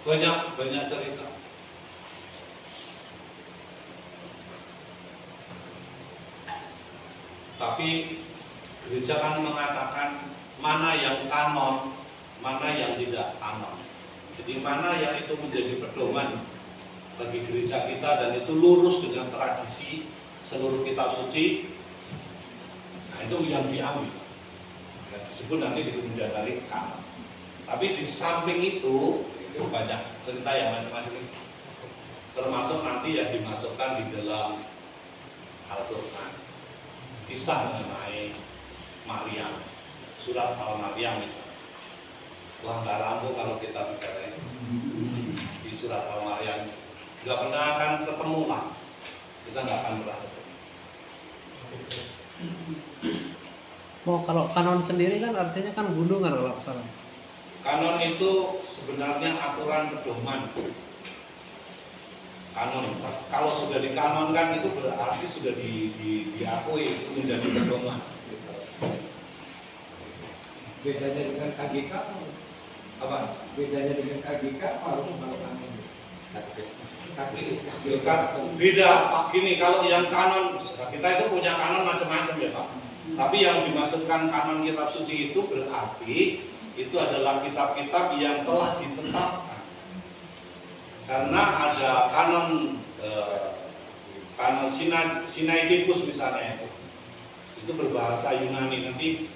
banyak cerita. Tapi gereja kan mengatakan mana yang kanon, mana yang tidak kanon. Jadi mana yang itu menjadi pedoman bagi gereja kita dan itu lurus dengan tradisi seluruh kitab suci, nah itu yang diambil. Ya, disebut nanti di kemudian hari kanon. Tapi di samping itu banyak cerita yang macam-macam itu. Termasuk nanti yang dimasukkan di dalam Al-Quran. Kisah mengenai Maryam, surat Al-Maryam misalnya. Wah, nggak rampung kalau kita bicara itu. Di surat Al-Maryam nggak pernah akan ketemu lah. Kita nggak akan pernah ketemu. Oh, kalau kanon sendiri kan artinya kan gunungan kalau salah. Kanon itu sebenarnya aturan pedoman. Kanon, kalau sudah dikanonkan itu berarti sudah diakui itu menjadi pedoman. Bedanya dengan KGK Apa? Bedanya dengan KGK kalau kanon. Beda Pak. Gini, kalau yang kanon kita itu punya kanon macam-macam ya Pak. Tapi yang dimaksudkan kanon kitab suci itu berarti itu adalah kitab-kitab yang telah ditetapkan. Karena ada kanon Sinaiticus misalnya itu berbahasa Yunani nanti.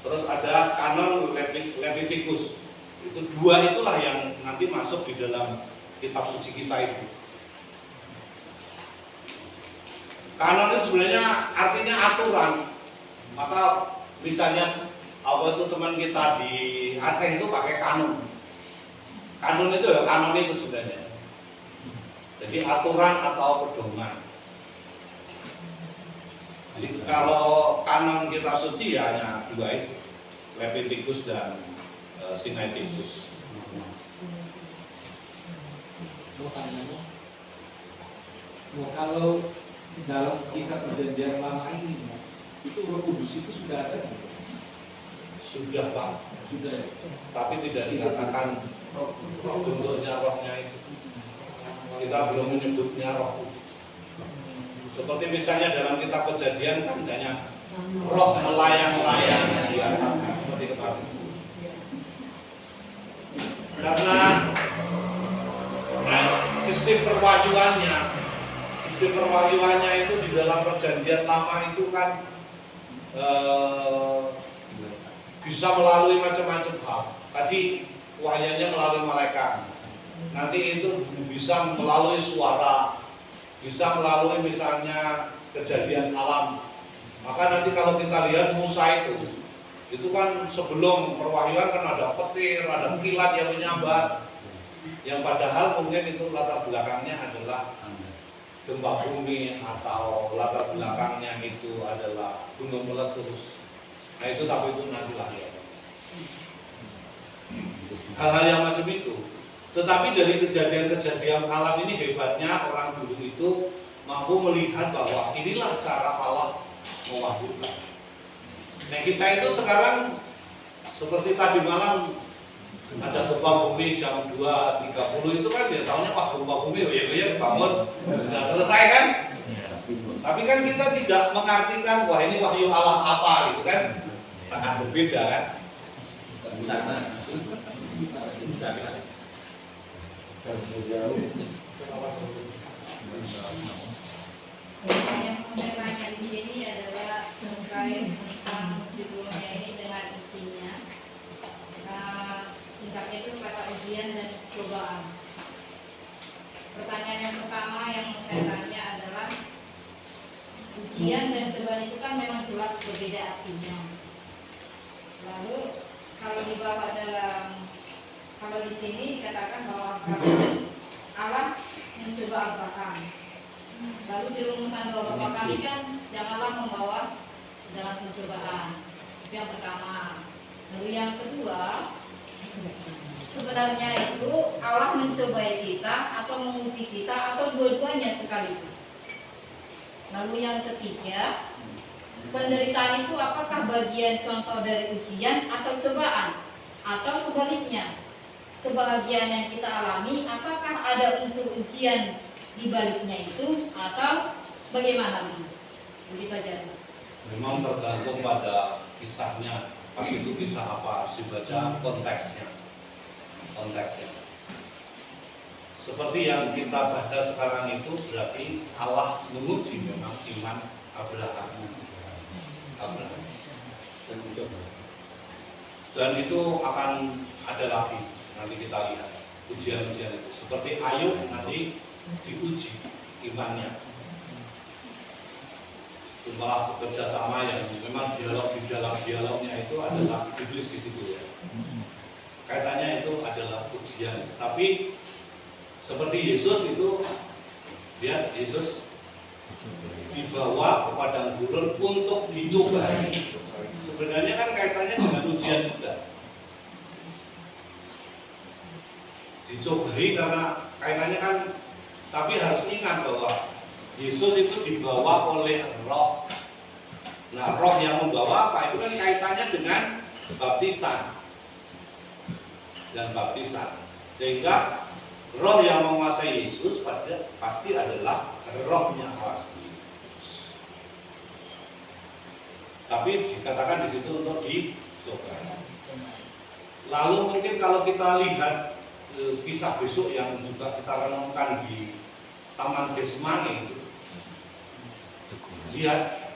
Terus ada kanon Leviticus. Itu dua itulah yang nanti masuk di dalam kitab suci kita itu. Kanon itu sebenarnya artinya aturan. Maka misalnya apa itu teman kita di Aceh itu pakai kanon. Kanon itu ya kanon itu sebenarnya. Jadi aturan atau pedoman. Jadi kalau kanon kitab suci ya hanya dua itu, Leviticus dan Sinaiticus. Kalau dalam kisah perjanjian lama ini, itu Roh Kudus itu sudah ada? Sudah Pak. Sudah. Tapi tidak dikatakan bentuknya rohnya itu. Kita belum menyebutnya roh kudus. Seperti misalnya dalam kitab Kejadian kan adanya roh melayang-layang di atas kan, seperti kemarin. Karena sistem perwahyuannya itu di dalam perjanjian lama itu kan bisa melalui macam-macam hal. Tadi wahyunya melalui malaikat. Nanti itu bisa melalui suara, bisa melalui misalnya kejadian alam. Maka nanti kalau kita lihat Musa itu kan sebelum perwahyuan kan ada petir, ada kilat yang menyambar. Yang padahal mungkin itu latar belakangnya adalah gempa bumi atau latar belakangnya itu adalah gunung meletus. Nah itu tapi itu nanti lah ya. Hal-hal yang macam itu. Tetapi dari kejadian-kejadian alam ini hebatnya orang dulu itu mampu melihat bahwa inilah cara Allah mewahyukan. Nah kita itu sekarang seperti tadi malam ada gempa bumi jam 2.30 itu kan dia tahunya wah gempa bumi ya bangun sudah selesai kan. Tapi kan kita tidak mengartikan wah ini wahyu Allah apa gitu kan. Sangat berbeda kan. Yang saya tanya di sini adalah terkait tentang judulnya ini dengan isinya. Singkatnya itu kata ujian dan cobaan. Pertanyaan yang pertama yang saya tanya adalah ujian dan cobaan itu kan memang jelas berbeda artinya. Lalu kalau dibawa kalau di sini dikatakan bahwa Allah mencoba Abraham. Lalu di rumusan beberapa kali kan janganlah membawa dalam pencobaan. Itu yang pertama. Lalu yang kedua, sebenarnya itu Allah mencobai kita atau menguji kita atau dua-duanya sekaligus. Lalu yang ketiga, penderitaan itu apakah bagian contoh dari ujian atau cobaan atau sebaliknya? kebahagiaan yang kita alami, apakah ada unsur ujian di baliknya itu atau bagaimana? Begitu aja. Memang tergantung pada kisahnya. Pas itu kisah apa, harus dibaca konteksnya. Seperti yang kita baca sekarang itu berarti Allah menguji memang iman Abraham. Dan itu akan ada lagi, nanti kita lihat ujian-ujian itu. Seperti Ayub nanti diuji imannya. Malah bekerja sama yang memang dialog di dalam dialognya itu adalah iblis di situ ya. Kaitannya itu adalah ujian. Tapi seperti Yesus itu, dia Yesus dibawa ke padang gurun untuk dicobai. Sebenarnya kan kaitannya dengan ujian juga. Dicobai karena kaitannya kan, tapi harus ingat bahwa Yesus itu dibawa oleh roh. Nah, roh yang membawa apa? Itu kan kaitannya dengan baptisan. Dan baptisan. Sehingga roh yang menguasai Yesus pasti adalah rohnya Allah sendiri. Tapi dikatakan di situ untuk dicoba. Lalu mungkin kalau kita lihat kisah besok yang juga kita renungkan di Taman Getsemani itu, lihat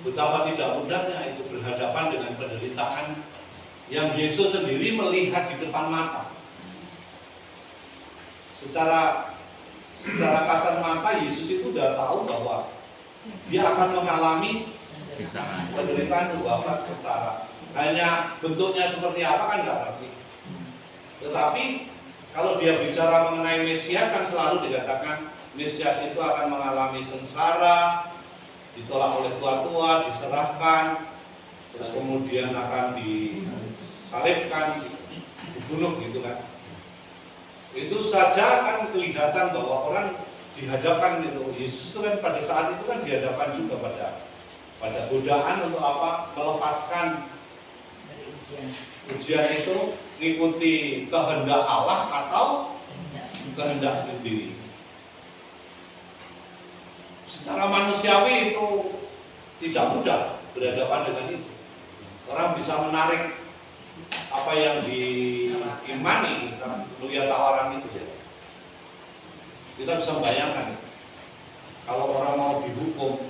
betapa tidak mudahnya itu berhadapan dengan penderitaan yang Yesus sendiri melihat di depan mata. Secara kasat mata Yesus itu sudah tahu bahwa dia akan mengalami penderitaan wafat sengsara. Hanya bentuknya seperti apa kan nggak ngerti. Tetapi kalau dia bicara mengenai Mesias kan selalu dikatakan Mesias itu akan mengalami sengsara, ditolak oleh tua-tua, diserahkan, terus kemudian akan disalibkan, dibunuh gitu kan. Itu saja kan kelihatan bahwa orang dihadapkan itu. Yesus itu kan pada saat itu kan dihadapkan juga pada godaan untuk apa? Melepaskan ujian itu, mengikuti kehendak Allah atau kehendak sendiri. Secara manusiawi itu tidak mudah berhadapan dengan itu. Orang bisa menarik apa yang diimani, kita melihat tawaran itu ya. Kita bisa membayangkan kalau orang mau dihukum,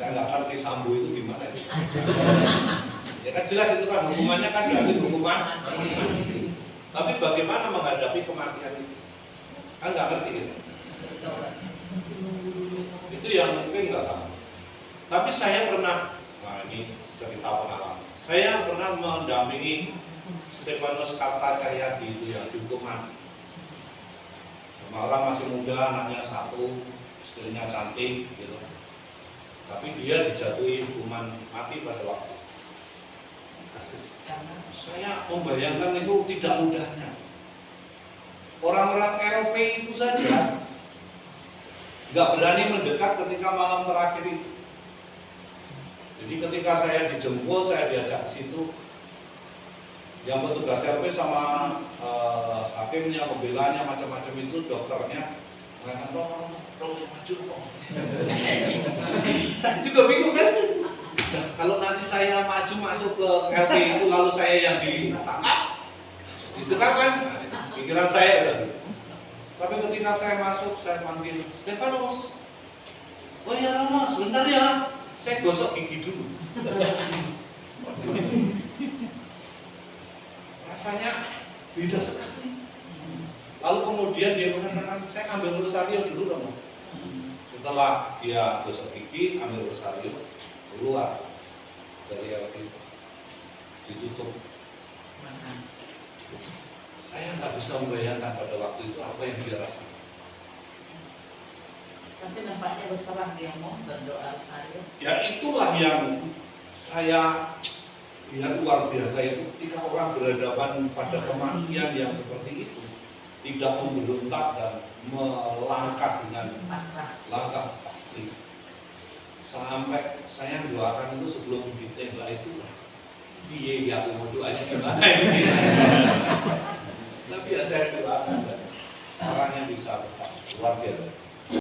saya nggak ngerti Sambo itu gimana ya. Ya kan jelas itu kan hukumannya kan jadi hukuman. Tapi bagaimana menghadapi kematian itu? Kan nggak ngerti gitu. Itu yang mungkin nggak tahu. Tapi saya pernah, nah ini cerita pengalaman. Saya pernah mendampingi Stefanus Kartacahyadi itu yang dihukum mati. Orang masih muda, anaknya satu, istrinya cantik, gitu. Tapi dia dijatuhi hukuman mati pada waktu. Saya membayangkan itu tidak mudahnya. Orang-orang LP itu saja nggak berani mendekat ketika malam terakhir itu. Jadi ketika saya dijemput, saya diajak ke situ. Yang petugas LP sama hakimnya, pembelanya, macam-macam itu, dokternya mengatakan, tolong maju kok. Saya juga bingung kan. Nah, kalau nanti saya maju masuk ke LP itu, lalu saya yang ditangkap, disekap kan? Pikiran saya udah. Tapi ketika saya masuk, saya panggil Stefanus. Oh iya mas, sebentar ya, saya gosok gigi dulu. Rasanya beda sekali. Lalu kemudian dia mengatakan, saya ambil rosario dulu dong. Setelah dia gosok gigi, ambil rosario, keluar dari LP, ditutup. Saya nggak bisa membayangkan pada waktu itu apa yang dia rasakan. Tapi nampaknya berserah dia mau berdoa rosario. Ya itulah yang saya lihat luar biasa itu, ketika orang berhadapan pada kematian yang seperti itu, tidak memberontak dan melangkah dengan langkah pasti. Sampai saya doakan itu sebelum ditembak itu, piye ya aku mau doanya gimana ini? Tapi ya saya doakan orangnya bisa luar biasa.